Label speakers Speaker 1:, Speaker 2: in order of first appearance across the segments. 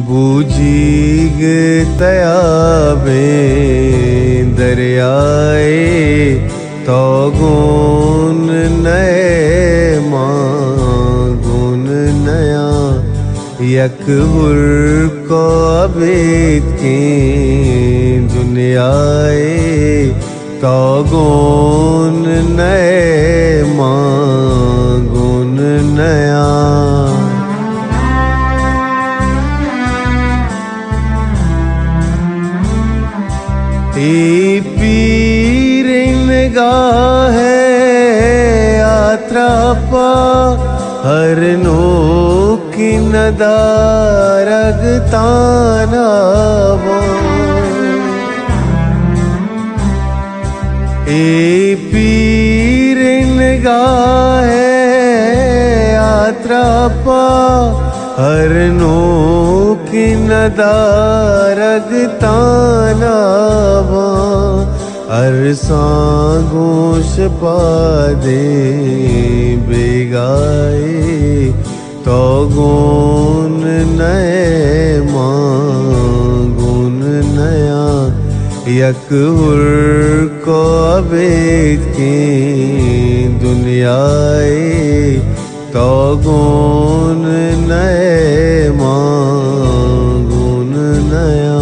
Speaker 1: बूझी तया में दरियाए तो गुन नए गुन नया यकबुर को अबीद की दुनियाए तो गुन नए गुन नया पीर निगाह यात्रा पा हर नो की नदारग ताना पीर निगाह यात्रा पा हर नो की नदारग ताना अरसांगोश पादे बेगाए तो गुन नए गुन नया यकबुर को अबीद की दुनियाए तो गुन नए गुन नया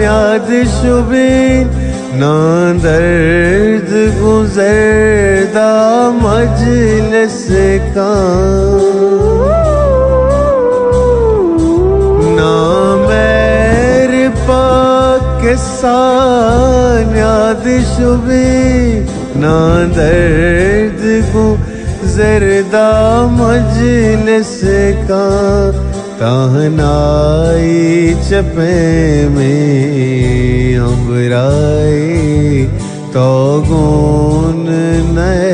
Speaker 1: याद शुबे ना दर्द गुजरदा मजलिस का ना मेरे पाकिस्तान याद शुबे ना दर्द गुजरदा मजलिस का ताहनाई चपे में अम्बराए तो गुन नए